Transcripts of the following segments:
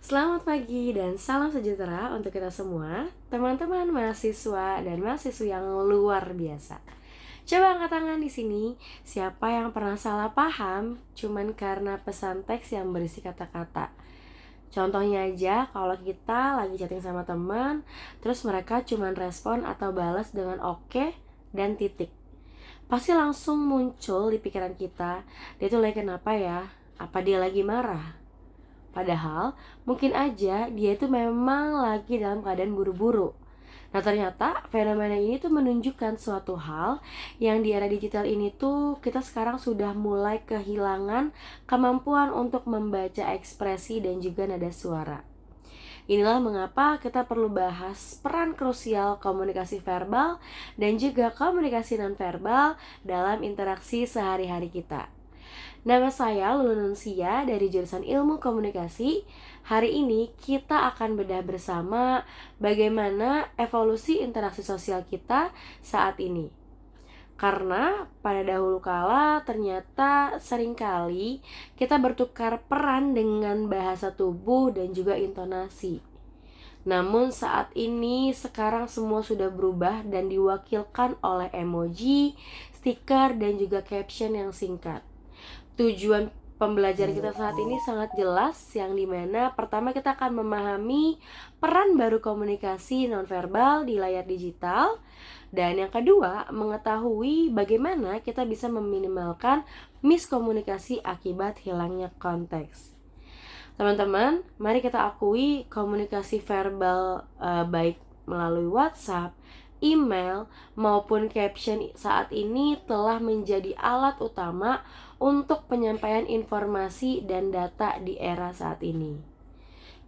Selamat pagi dan salam sejahtera untuk kita semua, teman-teman mahasiswa dan mahasiswi yang luar biasa. Coba angkat tangan di sini, siapa yang pernah salah paham cuman karena pesan teks yang berisi kata-kata. Contohnya aja, kalau kita lagi chatting sama teman, terus mereka cuman respon atau balas dengan oke dan titik. Pasti langsung muncul di pikiran kita, dia tuh lagi kenapa ya? Apa dia lagi marah? Padahal mungkin aja dia itu memang lagi dalam keadaan buru-buru. Nah, ternyata fenomena ini tuh menunjukkan suatu hal yang di era digital ini tuh kita sekarang sudah mulai kehilangan kemampuan untuk membaca ekspresi dan juga nada suara. Inilah mengapa kita perlu bahas peran krusial komunikasi verbal dan juga komunikasi nonverbal dalam interaksi sehari-hari kita. Nama saya Lulu Nunsia dari jurusan Ilmu Komunikasi. Hari ini kita akan bedah bersama bagaimana evolusi interaksi sosial kita saat ini. Karena pada dahulu kala ternyata seringkali kita bertukar peran dengan bahasa tubuh dan juga intonasi. Namun saat ini sekarang semua sudah berubah dan diwakilkan oleh emoji, stiker, dan juga caption yang singkat. Tujuan pembelajaran kita saat ini sangat jelas, yang dimana pertama kita akan memahami peran baru komunikasi nonverbal di layar digital, dan yang kedua mengetahui bagaimana kita bisa meminimalkan miskomunikasi akibat hilangnya konteks. Teman-teman, mari kita akui komunikasi verbal baik melalui WhatsApp, email, maupun caption saat ini telah menjadi alat utama untuk penyampaian informasi dan data di era saat ini.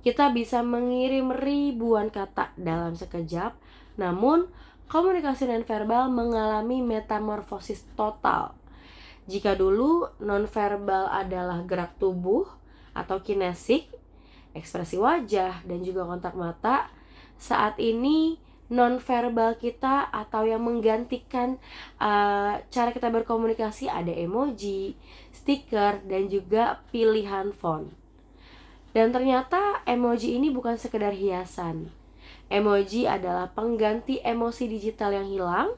Kita bisa mengirim ribuan kata dalam sekejap, namun komunikasi nonverbal mengalami metamorfosis total. Jika dulu nonverbal adalah gerak tubuh atau kinesik, ekspresi wajah, dan juga kontak mata, saat ini nonverbal kita atau yang menggantikan cara kita berkomunikasi ada emoji, stiker, dan juga pilihan font. Dan ternyata emoji ini bukan sekedar hiasan. Emoji adalah pengganti emosi digital yang hilang,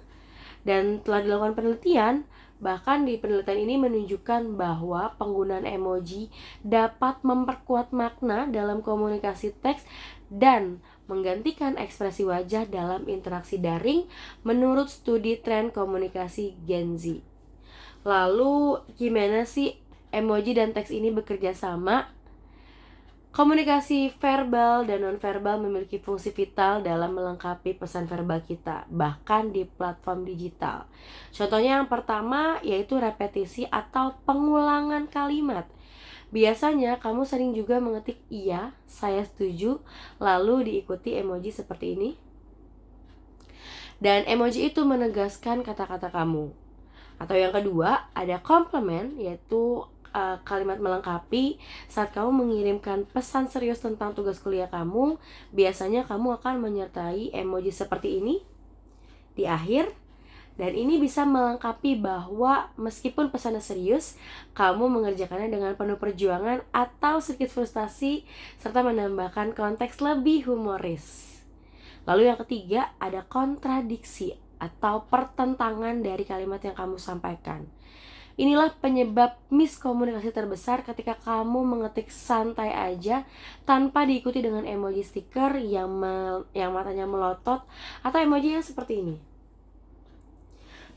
dan telah dilakukan penelitian. Bahkan di penelitian ini menunjukkan bahwa penggunaan emoji dapat memperkuat makna dalam komunikasi teks dan menggantikan ekspresi wajah dalam interaksi daring menurut studi tren komunikasi Gen Z. Lalu gimana sih emoji dan teks ini bekerja sama? Komunikasi verbal dan nonverbal memiliki fungsi vital dalam melengkapi pesan verbal kita, bahkan di platform digital. Contohnya yang pertama yaitu repetisi atau pengulangan kalimat. Biasanya kamu sering juga mengetik iya, saya setuju, lalu diikuti emoji seperti ini. Dan emoji itu menegaskan kata-kata kamu. Atau yang kedua, ada komplement, yaitu kalimat melengkapi. Saat kamu mengirimkan pesan serius tentang tugas kuliah kamu, biasanya kamu akan menyertai emoji seperti ini di akhir. Dan ini bisa melengkapi bahwa meskipun pesannya serius, kamu mengerjakannya dengan penuh perjuangan atau sedikit frustasi, serta menambahkan konteks lebih humoris. Lalu yang ketiga, ada kontradiksi atau pertentangan dari kalimat yang kamu sampaikan. Inilah penyebab miskomunikasi terbesar ketika kamu mengetik santai aja tanpa diikuti dengan emoji stiker yang matanya melotot atau emoji yang seperti ini.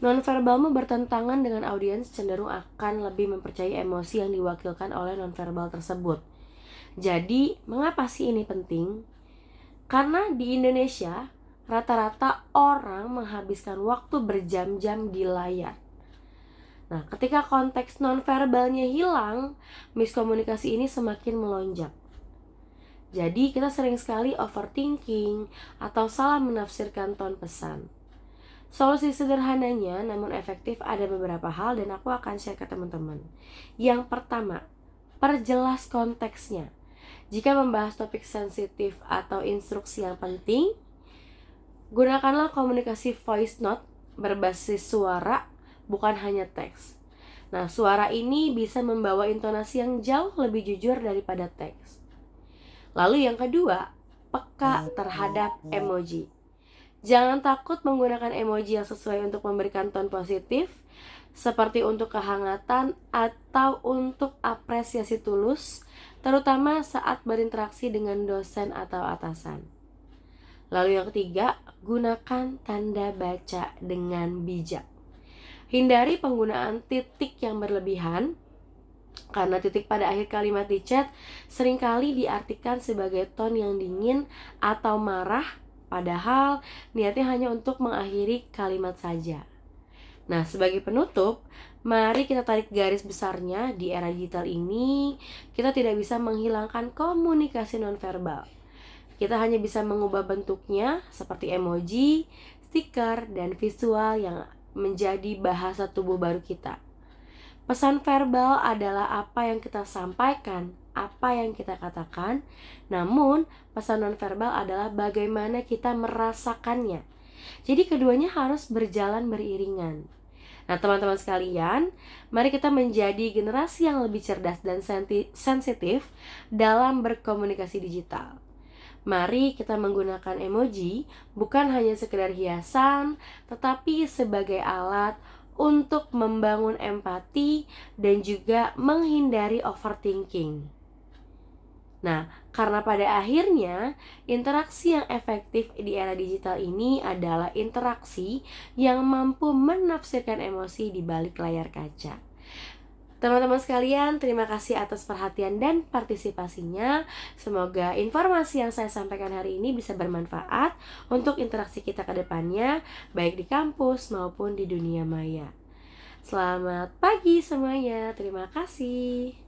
Nonverbalmu bertentangan dengan audiens cenderung akan lebih mempercayai emosi yang diwakilkan oleh nonverbal tersebut. Jadi, mengapa sih ini penting? Karena di Indonesia, rata-rata orang menghabiskan waktu berjam-jam di layar. Nah, ketika konteks nonverbalnya hilang, miskomunikasi ini semakin melonjak. Jadi, kita sering sekali overthinking atau salah menafsirkan ton pesan. Solusi sederhananya namun efektif ada beberapa hal dan aku akan share ke teman-teman. Yang pertama, perjelas konteksnya. Jika membahas topik sensitif atau instruksi yang penting, gunakanlah komunikasi voice note berbasis suara, bukan hanya teks. Nah, suara ini bisa membawa intonasi yang jauh lebih jujur daripada teks. Lalu yang kedua, peka terhadap emoji. Jangan takut menggunakan emoji yang sesuai untuk memberikan tone positif, seperti untuk kehangatan atau untuk apresiasi tulus, terutama saat berinteraksi dengan dosen atau atasan. Lalu yang ketiga, gunakan tanda baca dengan bijak. Hindari penggunaan titik yang berlebihan, karena titik pada akhir kalimat di chat seringkali diartikan sebagai tone yang dingin atau marah, padahal niatnya hanya untuk mengakhiri kalimat saja. Nah, sebagai penutup, mari kita tarik garis besarnya. Di era digital ini, kita tidak bisa menghilangkan komunikasi nonverbal. Kita hanya bisa mengubah bentuknya seperti emoji, stiker, dan visual yang menjadi bahasa tubuh baru kita. Pesan verbal adalah apa yang kita sampaikan, apa yang kita katakan. Namun, pesan nonverbal adalah bagaimana kita merasakannya. Jadi keduanya harus berjalan beriringan. Nah, teman-teman sekalian, mari kita menjadi generasi yang lebih cerdas dan sensitif dalam berkomunikasi digital. Mari kita menggunakan emoji bukan hanya sekedar hiasan, tetapi sebagai alat untuk membangun empati dan juga menghindari overthinking. Nah, karena pada akhirnya interaksi yang efektif di era digital ini adalah interaksi yang mampu menafsirkan emosi di balik layar kaca. Teman-teman sekalian, terima kasih atas perhatian dan partisipasinya. Semoga informasi yang saya sampaikan hari ini bisa bermanfaat untuk interaksi kita ke depannya, baik di kampus maupun di dunia maya. Selamat pagi semuanya, terima kasih.